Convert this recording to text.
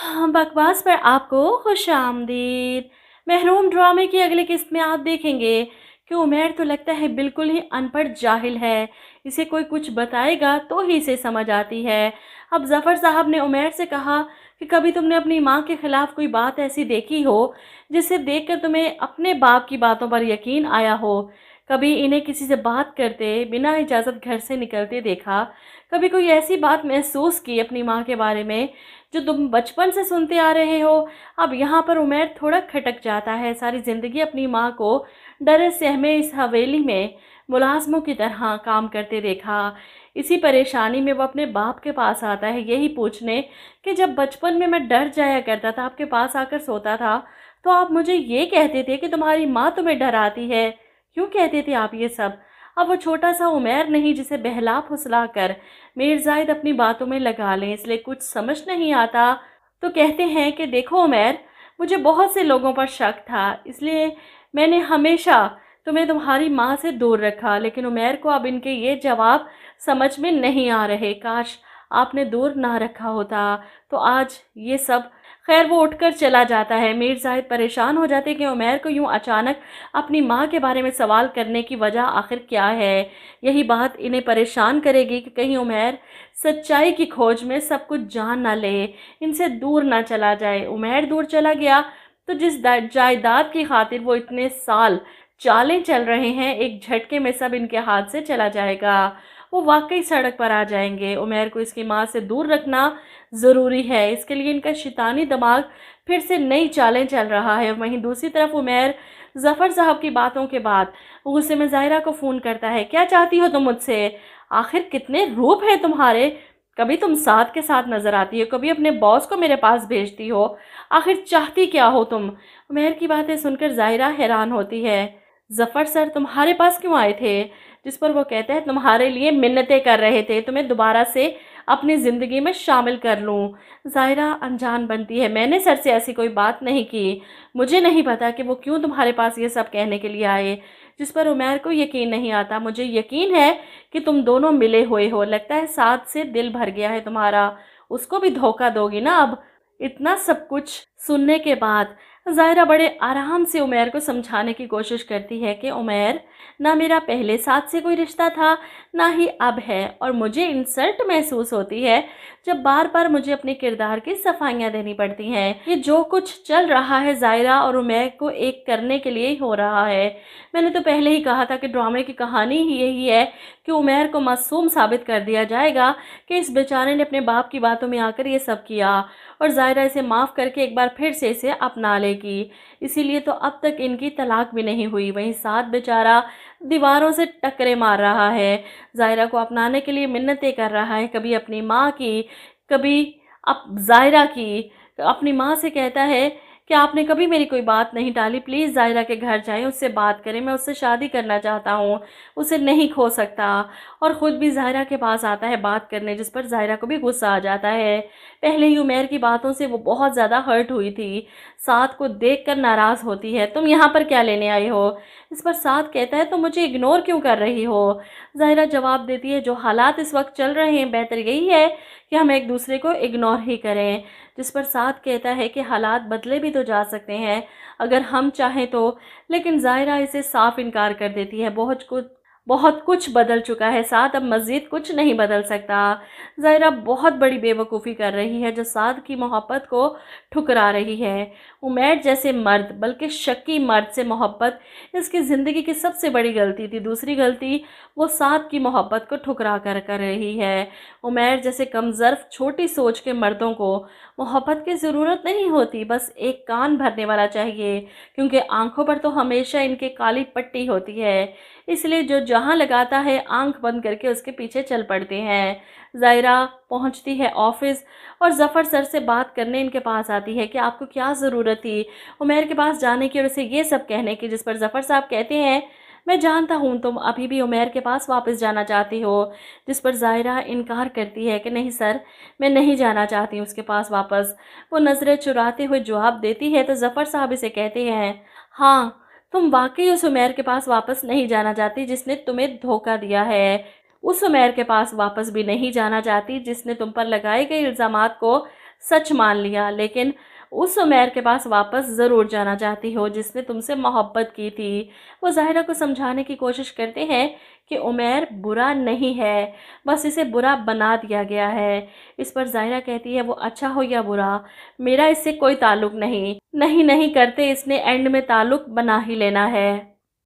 हाँ, बकवास पर आपको खुशामदीद। महरूम ड्रामे की अगली किस्त में आप देखेंगे कि उमैर तो लगता है बिल्कुल ही अनपढ़ जाहिल है। इसे कोई कुछ बताएगा तो ही इसे समझ आती है। अब ज़फ़र साहब ने उमैर से कहा कि कभी तुमने अपनी माँ के ख़िलाफ़ कोई बात ऐसी देखी हो जिसे देखकर तुम्हें अपने बाप की बातों पर यकीन आया हो? कभी इन्हें किसी से बात करते बिना इजाज़त घर से निकलते देखा? कभी कोई ऐसी बात महसूस की अपनी माँ के बारे में जो तुम बचपन से सुनते आ रहे हो? अब यहाँ पर उमैर थोड़ा खटक जाता है। सारी ज़िंदगी अपनी माँ को डरे सहमे इस हवेली में मुलाज़मों की तरह काम करते देखा। इसी परेशानी में वो अपने बाप के पास आता है, यही पूछने कि जब बचपन में मैं डर जाया करता था, आपके पास आकर सोता था, तो आप मुझे ये कहते थे कि तुम्हारी माँ तुम्हें डराती है। क्यों कहते थे आप ये सब? अब वो छोटा सा उमैर नहीं जिसे बहला फुसला कर मीर ज़ाहिद अपनी बातों में लगा लें, इसलिए कुछ समझ नहीं आता तो कहते हैं कि देखो उमैर, मुझे बहुत से लोगों पर शक था, इसलिए मैंने हमेशा तुम्हें तुम्हारी माँ से दूर रखा। लेकिन उमैर को अब इनके ये जवाब समझ में नहीं आ रहे। काश आपने दूर ना रखा होता तो आज ये सब। खैर वो उठकर चला जाता है। मीर ज़ाहिद परेशान हो जाते कि उमैर को यूं अचानक अपनी माँ के बारे में सवाल करने की वजह आखिर क्या है। यही बात इन्हें परेशान करेगी कि कहीं उमैर सच्चाई की खोज में सब कुछ जान ना ले, इनसे दूर ना चला जाए। उमैर दूर चला गया तो जिस जायदाद की खातिर वो इतने साल चालें चल रहे हैं, एक झटके में सब इनके हाथ से चला जाएगा। वो वाकई सड़क पर आ जाएंगे। उमैर को इसकी माँ से दूर रखना ज़रूरी है। इसके लिए इनका शैतानी दिमाग फिर से नई चालें चल रहा है। वहीं दूसरी तरफ उमैर ज़फ़र साहब की बातों के बाद गुस्से में ज़ाहिरा को फ़ोन करता है। क्या चाहती हो तुम मुझसे? आखिर कितने रूप हैं तुम्हारे? कभी तुम साथ के साथ नज़र आती हो, कभी अपने बॉस को मेरे पास भेजती हो। आखिर चाहती क्या हो तुम? उमैर की बातें सुनकर ज़ाहिरा हैरान होती है। ज़फ़र सर तुम्हारे पास क्यों आए थे? जिस पर वो कहता है तुम्हारे लिए मिन्नतें कर रहे थे, तुम्हें दोबारा से अपनी ज़िंदगी में शामिल कर लूँ। ज़ाहिरा अनजान बनती है। मैंने सर से ऐसी कोई बात नहीं की। मुझे नहीं पता कि वो क्यों तुम्हारे पास ये सब कहने के लिए आए। जिस पर उमैर को यकीन नहीं आता। मुझे यकीन है कि तुम दोनों मिले हुए हो। लगता है साथ से दिल भर गया है तुम्हारा। उसको भी धोखा दोगी ना अब? इतना सब कुछ सुनने के बाद ज़ाहिरा बड़े आराम से उमैर को समझाने की कोशिश करती है कि उमैर, ना मेरा पहले साथ से कोई रिश्ता था, ना ही अब है, और मुझे इंसल्ट महसूस होती है जब बार बार मुझे अपने किरदार की सफाइयाँ देनी पड़ती हैं। ये जो कुछ चल रहा है ज़ाहिरा और उमैर को एक करने के लिए ही हो रहा है। मैंने तो पहले ही कहा था कि ड्रामे की कहानी ही यही है कि उमैर को मासूम साबित कर दिया जाएगा कि इस बेचारे ने अपने बाप की बातों में आकर ये सब किया, और ज़ाहिरा इसे माफ़ करके एक बार फिर से इसे अपना लेगी। इसीलिए तो अब तक इनकी तलाक भी नहीं हुई। वहीं साथ बेचारा दीवारों से टक्करें मार रहा है, ज़ाहिरा को अपनाने के लिए मिन्नतें कर रहा है, कभी अपनी माँ की, कभी अब ज़ाहिरा की। अपनी माँ से कहता है कि आपने कभी मेरी कोई बात नहीं टाली, प्लीज़ ज़ाहिरा के घर जाएं, उससे बात करें, मैं उससे शादी करना चाहता हूँ, उसे नहीं खो सकता। और ख़ुद भी ज़ाहिरा के पास आता है बात करने, जिस पर ज़ाहिरा को भी गुस्सा आ जाता है। पहले ही उमैर की बातों से वो बहुत ज़्यादा हर्ट हुई थी, साथ को देखकर नाराज़ होती है। तुम यहाँ पर क्या लेने आई हो? इस पर साथ कहता है तुम मुझे इग्नोर क्यों कर रही हो? ज़ाहिरा जवाब देती है जो हालात इस वक्त चल रहे हैं, बेहतर यही है कि हम एक दूसरे को इग्नोर ही करें। जिस पर साथ कहता है कि हालात बदले भी तो जा सकते हैं अगर हम चाहें तो। लेकिन ज़ाहिरा इसे साफ इनकार कर देती है। बहुत कुछ बदल चुका है साथ, अब मज़ीद कुछ नहीं बदल सकता। ज़ाहिरा बहुत बड़ी बेवकूफ़ी कर रही है जो साद की मोहब्बत को ठुकरा रही है। उमैर जैसे मर्द, बल्कि शक्की मर्द से मोहब्बत इसकी ज़िंदगी की सबसे बड़ी गलती थी। दूसरी गलती वो साद की मोहब्बत को ठुकरा कर रही है। उमैर जैसे कमज़र्फ़ छोटी सोच के मर्दों को मोहब्बत की ज़रूरत नहीं होती, बस एक कान भरने वाला चाहिए, क्योंकि आंखों पर तो हमेशा इनके काली पट्टी होती है। इसलिए जो जहाँ लगाता है आंख बंद करके उसके पीछे चल पड़ते हैं। ज़ाहिरा पहुँचती है ऑफिस और ज़फ़र सर से बात करने इनके पास आती है कि आपको क्या ज़रूरत थी उमैर के पास जाने की और उसे ये सब कहने की। जिस पर ज़फ़र साहब कहते हैं मैं जानता हूँ तुम अभी भी उमैर के पास वापस जाना चाहती हो। जिस पर ज़ाहिरा इनकार करती है कि नहीं सर, मैं नहीं जाना चाहती हूँ उसके पास वापस। वो नज़रें चुराते हुए जवाब देती है तो ज़फ़र साहब इसे कहते हैं हाँ, तुम वाकई उस उमैर के पास वापस नहीं जाना चाहती जिसने तुम्हें धोखा दिया है। उस उमैर के पास वापस भी नहीं जाना चाहती जिसने तुम पर लगाए गए इल्ज़ामात को सच मान लिया, लेकिन उस उमैर के पास वापस ज़रूर जाना चाहती हो जिसने तुमसे मोहब्बत की थी। वो ज़ाहिरा को समझाने की कोशिश करते हैं कि उमैर बुरा नहीं है, बस इसे बुरा बना दिया गया है। इस पर ज़ाहिरा कहती है वो अच्छा हो या बुरा, मेरा इससे कोई ताल्लुक़ नहीं। नहीं नहीं करते इसने एंड में ताल्लुक़ बना ही लेना है।